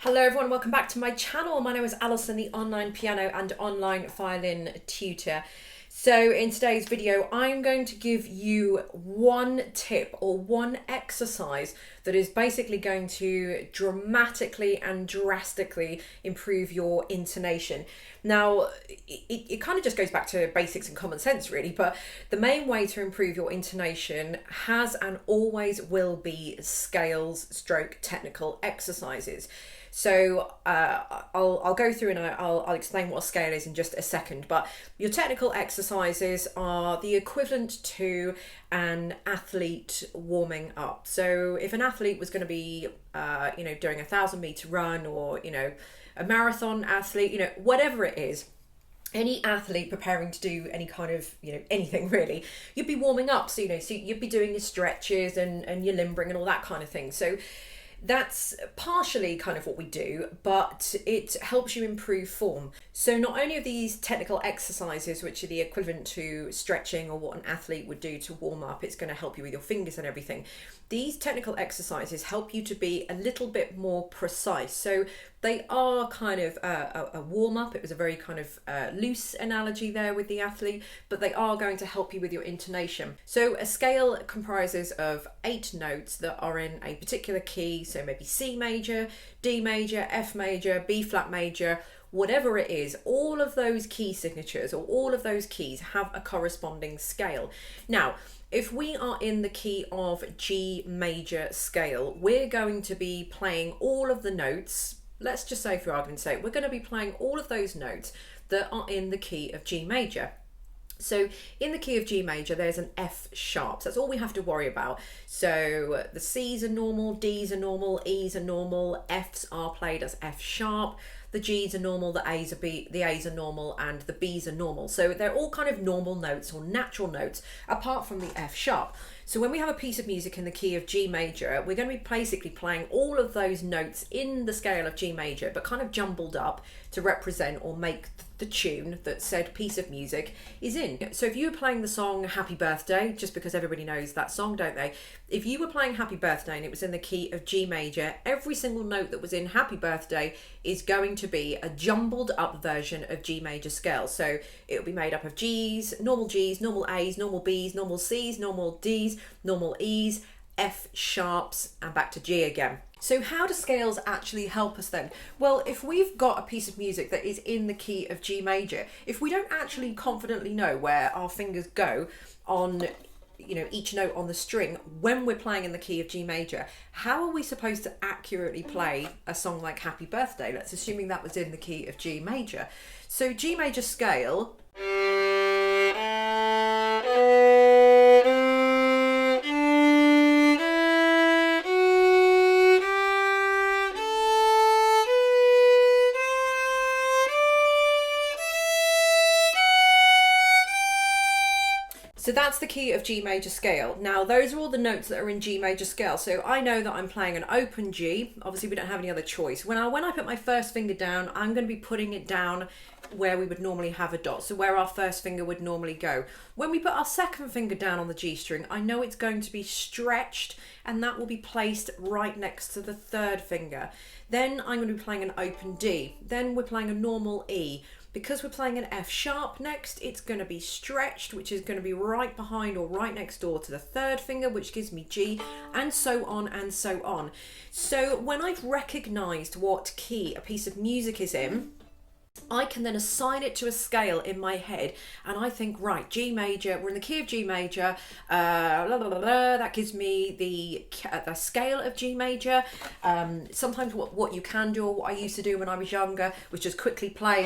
Hello everyone, welcome back to my channel. My name is Alison, the online piano and online violin tutor. So in today's video, I'm going to give you one tip or one exercise that is basically going to dramatically and drastically improve your intonation. Now, it kind of just goes back to basics and common sense really, but the main way to improve your intonation has and always will be scales stroke technical exercises. So I'll go through and I'll explain what a scale is in just a second, but your technical exercises are the equivalent to an athlete warming up. So if an athlete was going to be doing a 1,000-meter run, or a marathon athlete, whatever it is, any athlete preparing to do any kind of anything really, you'd be warming up. So you'd be doing your stretches and your limbering and all that kind of thing. So that's partially kind of what we do, but it helps you improve form. So not only are these technical exercises, which are the equivalent to stretching or what an athlete would do to warm up, it's going to help you with your fingers and everything. These technical exercises help you to be a little bit more precise. So they are kind of a warm-up. It was a very kind of loose analogy there with the athlete, but they are going to help you with your intonation. So a scale comprises of 8 notes that are in a particular key, so maybe C major, D major, F major, B flat major, whatever it is. All of those key signatures or all of those keys have a corresponding scale. Now, if we are in the key of G major scale, we're going to be playing all of the notes. Let's just say, for argument's sake, we're going to be playing all of those notes that are in the key of G major. So in the key of G major, there's an F sharp. So that's all we have to worry about. So the C's are normal, D's are normal, E's are normal, F's are played as F sharp. The G's are normal, the A's are normal, and the B's are normal. So they're all kind of normal notes or natural notes, apart from the F sharp. So when we have a piece of music in the key of G major, we're going to be basically playing all of those notes in the scale of G major, but kind of jumbled up to represent or make the tune that said piece of music is in. So if you were playing the song Happy Birthday, just because everybody knows that song, don't they? If you were playing Happy Birthday and it was in the key of G major, every single note that was in Happy Birthday is going to be a jumbled up version of G major scale. So it'll be made up of G's, normal A's, normal B's, normal C's, normal D's, normal E's, F sharps, and back to G again. So how do scales actually help us then? Well, if we've got a piece of music that is in the key of G major, if we don't actually confidently know where our fingers go on each note on the string when we're playing in the key of G major, how are we supposed to accurately play a song like Happy Birthday? Let's assuming that was in the key of G major. So G major scale, so that's the key of G major scale. Now, those are all the notes that are in G major scale. So I know that I'm playing an open G. Obviously, we don't have any other choice. When I put my first finger down, I'm going to be putting it down where we would normally have a dot. So where our first finger would normally go. When we put our second finger down on the G string, I know it's going to be stretched, and that will be placed right next to the third finger. Then I'm going to be playing an open D. Then we're playing a normal E. Because we're playing an F sharp next, it's going to be stretched, which is going to be right behind or right next door to the third finger, which gives me G, and so on and so on. So when I've recognised what key a piece of music is in, I can then assign it to a scale in my head, and I think, right, G major, we're in the key of G major, that gives me the scale of G major. Sometimes what you can do, or what I used to do when I was younger, was just quickly play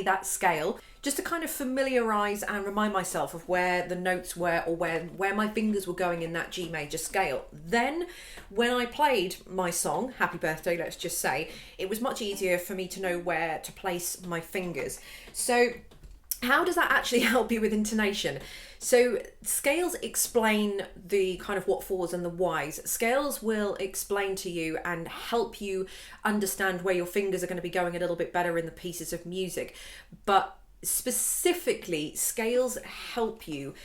that scale, just to kind of familiarise and remind myself of where the notes were, or where my fingers were going in that G major scale. Then when I played my song, Happy Birthday, let's just say, it was much easier for me to know where to place my fingers. So how does that actually help you with intonation? So scales explain the kind of what fors and the whys. Scales will explain to you and help you understand where your fingers are going to be going a little bit better in the pieces of music. But specifically, scales help you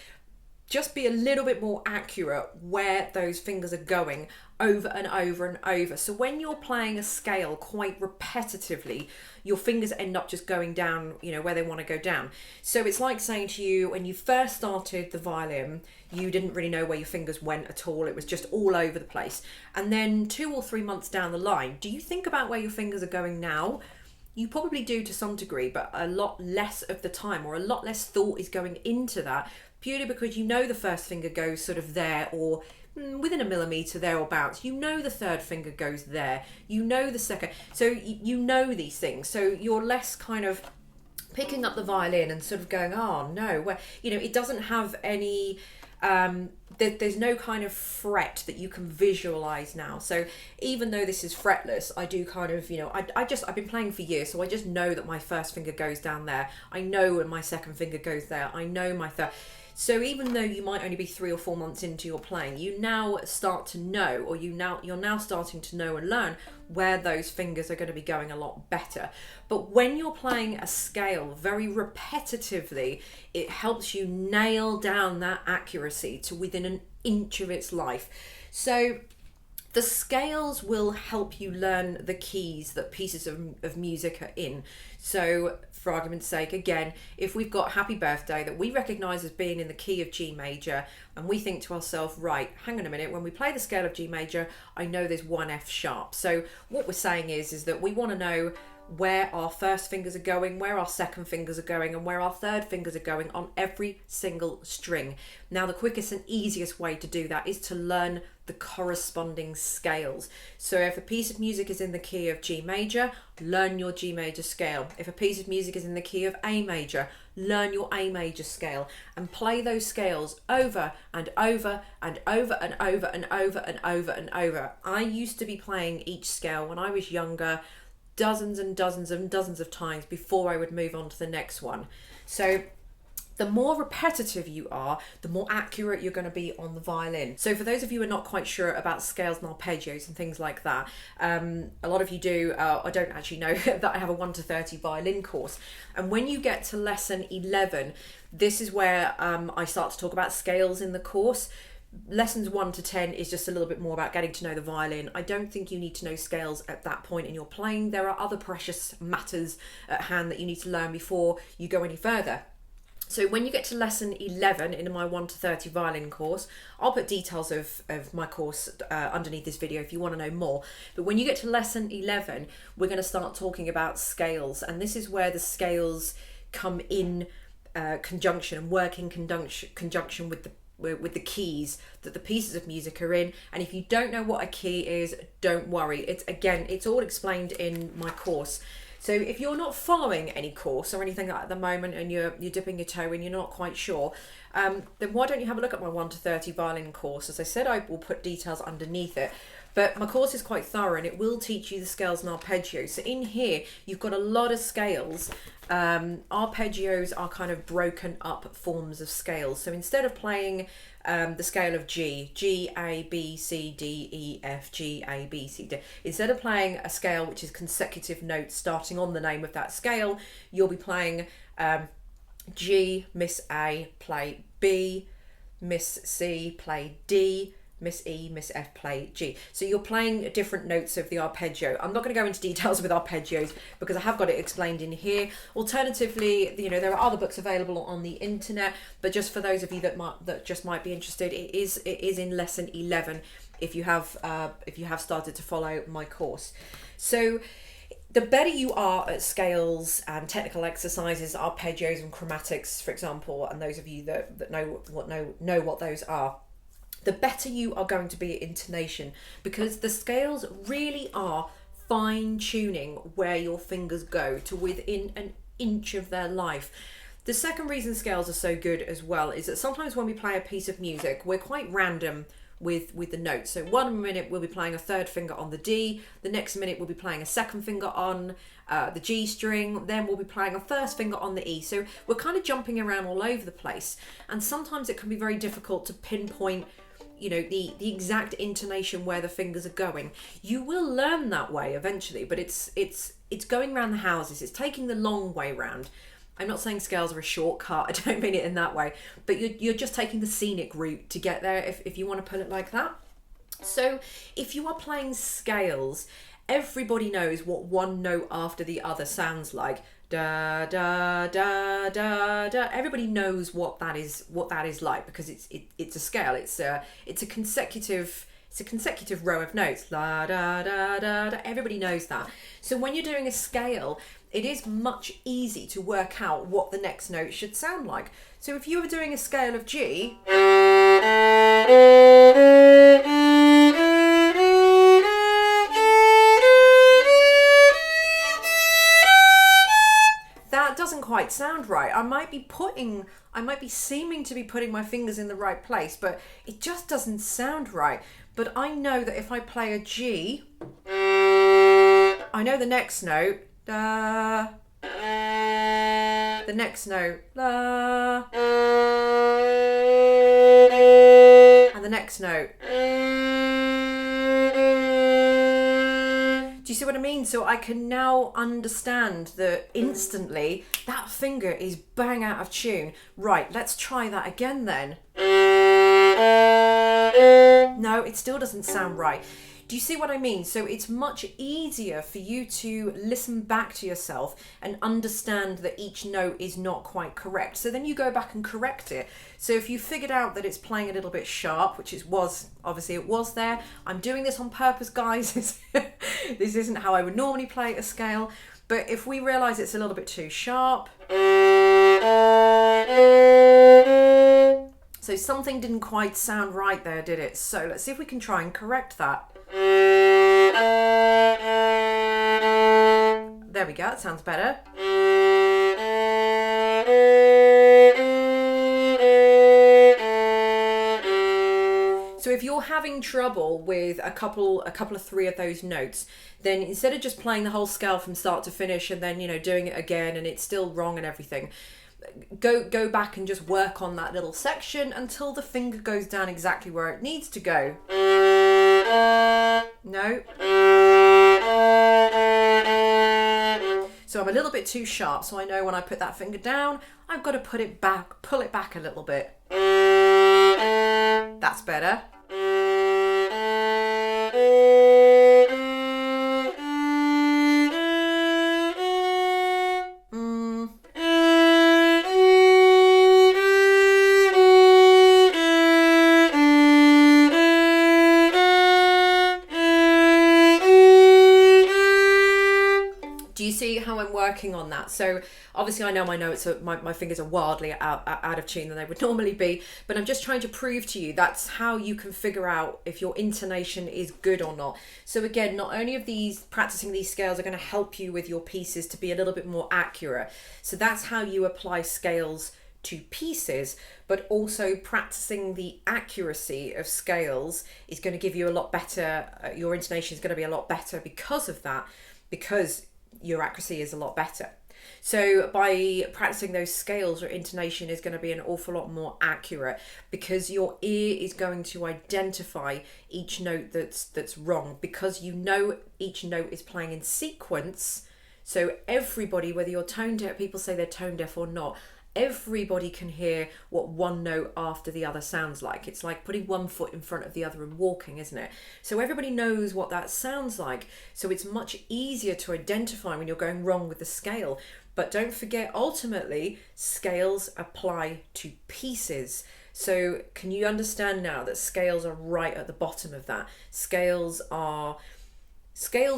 just be a little bit more accurate where those fingers are going over and over and over. So when you're playing a scale quite repetitively, your fingers end up just going down, you know, where they want to go down. So it's like saying to you, when you first started the violin, you didn't really know where your fingers went at all. It was just all over the place. And then 2 or 3 months down the line, do you think about where your fingers are going now? You probably do to some degree, but a lot less of the time, or a lot less thought is going into that, purely because you know the first finger goes sort of there, or within a millimetre thereabouts. You know the third finger goes there. You know the second. So you know these things. So you're less kind of picking up the violin and sort of going, oh no, where, you know, it doesn't have any... there's no kind of fret that you can visualize now. So even though this is fretless, I do kind of, you know, I've been playing for years, so I just know that my first finger goes down there. I know when my second finger goes there. I know my third. So even though you might only be 3 or 4 months into your playing, you now start to know, or you're now starting to know and learn where those fingers are going to be going a lot better. But when you're playing a scale very repetitively, it helps you nail down that accuracy to within an inch of its life. So the scales will help you learn the keys that pieces of music are in. So for argument's sake, again, if we've got Happy Birthday that we recognise as being in the key of G major, and we think to ourselves, right, hang on a minute, when we play the scale of G major, I know there's one F sharp. So what we're saying is that we want to know where our first fingers are going, where our second fingers are going, and where our third fingers are going on every single string. Now, the quickest and easiest way to do that is to learn the corresponding scales. So if a piece of music is in the key of G major, learn your G major scale. If a piece of music is in the key of A major, learn your A major scale, and play those scales over and over and over and over and over and over and over. I used to be playing each scale when I was younger, dozens and dozens and dozens of times before I would move on to the next one. So the more repetitive you are, the more accurate you're going to be on the violin. So for those of you who are not quite sure about scales and arpeggios and things like that, a lot of you do, I don't actually know that I have a 1 to 30 violin course. And when you get to lesson 11, this is where I start to talk about scales in the course. Lessons 1 to 10 is just a little bit more about getting to know the violin. I don't think you need to know scales at that point in your playing. There are other precious matters at hand that you need to learn before you go any further. So when you get to lesson 11 in my 1 to 30 violin course, I'll put details of my course underneath this video if you want to know more. But when you get to lesson 11, we're going to start talking about scales. And this is where the scales come in conjunction and work in conjunction with the keys that the pieces of music are in. And if you don't know what a key is, don't worry. It's all explained in my course. So if you're not following any course or anything like that at the moment, and you're dipping your toe in, you're not quite sure, then why don't you have a look at my 1 to 30 violin course? As I said, I will put details underneath it. But my course is quite thorough, and it will teach you the scales and arpeggios. So in here, you've got a lot of scales. Arpeggios are kind of broken up forms of scales. So instead of playing the scale of G, G, A, B, C, D, E, F, G, A, B, C, D, instead of playing a scale which is consecutive notes starting on the name of that scale, you'll be playing G, Miss A, play B, Miss C, play D, Miss E, Miss F, play G. So you're playing different notes of the arpeggio. I'm not going to go into details with arpeggios because I have got it explained in here. Alternatively, you know, there are other books available on the internet, but just for those of you that just might be interested, it is in lesson 11 if you have started to follow my course. So the better you are at scales and technical exercises, arpeggios and chromatics, for example, and those of you that know what those are, the better you are going to be at intonation, because the scales really are fine-tuning where your fingers go to within an inch of their life. The second reason scales are so good as well is that sometimes when we play a piece of music, we're quite random with the notes. So 1 minute we'll be playing a third finger on the D, the next minute we'll be playing a second finger on the G string, then we'll be playing a first finger on the E. So we're kind of jumping around all over the place, and sometimes it can be very difficult to pinpoint, you know, the exact intonation where the fingers are going. You will learn that way eventually, but it's going around the houses. It's taking the long way round. I'm not saying scales are a shortcut, I don't mean it in that way, but you're just taking the scenic route to get there, if you want to put it like that. So if you are playing scales, everybody knows what one note after the other sounds like. Da da da da da. Everybody knows what that is like, because it's a scale. It's a consecutive row of notes. La da da da da. Everybody knows that. So when you're doing a scale, it is much easy to work out what the next note should sound like. So if you were doing a scale of G, that doesn't quite sound right. I might be seeming to be putting my fingers in the right place, but it just doesn't sound right. But I know that if I play a G, I know the next note, da, the next note, la, and the next note. Do you see what I mean? So I can now understand that instantly that finger is bang out of tune. Right, let's try that again then. No, it still doesn't sound right. Do you see what I mean? So it's much easier for you to listen back to yourself and understand that each note is not quite correct. So then you go back and correct it. So if you figured out that it's playing a little bit sharp, which obviously it was there. I'm doing this on purpose, guys. This isn't how I would normally play a scale. But if we realise it's a little bit too sharp, so something didn't quite sound right there, did it? So let's see if we can try and correct that. There we go, that sounds better. So if you're having trouble with a couple of three of those notes, then instead of just playing the whole scale from start to finish and then, doing it again and it's still wrong and everything, go back and just work on that little section until the finger goes down exactly where it needs to go. No. So I'm a little bit too sharp, so I know when I put that finger down, I've got to pull it back a little bit. That's better. Do you see how I'm working on that? So obviously I know my notes are, my fingers are wildly out of tune than they would normally be, but I'm just trying to prove to you that's how you can figure out if your intonation is good or not. So again, not only of practicing these scales are going to help you with your pieces to be a little bit more accurate. So that's how you apply scales to pieces, but also practicing the accuracy of scales is going to give you a lot better, your intonation is going to be a lot better because of that, because your accuracy is a lot better. So by practicing those scales, your intonation is going to be an awful lot more accurate because your ear is going to identify each note that's wrong, because each note is playing in sequence. So everybody, whether you're tone deaf, people say they're tone deaf or not, everybody can hear what one note after the other sounds like. It's like putting one foot in front of the other and walking, isn't it? So everybody knows what that sounds like. So it's much easier to identify when you're going wrong with the scale. But don't forget, ultimately, scales apply to pieces. So can you understand now that scales are right at the bottom of that? Scales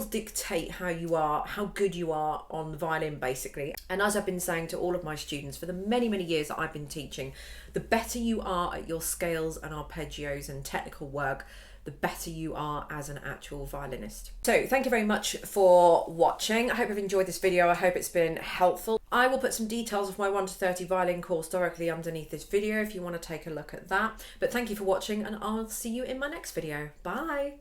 dictate how good you are on the violin, basically. And as I've been saying to all of my students for the many, many years that I've been teaching, the better you are at your scales and arpeggios and technical work, the better you are as an actual violinist. So thank you very much for watching. I hope you've enjoyed this video. I hope it's been helpful. I will put some details of my 1 to 30 violin course directly underneath this video if you want to take a look at that. But thank you for watching, and I'll see you in my next video. Bye.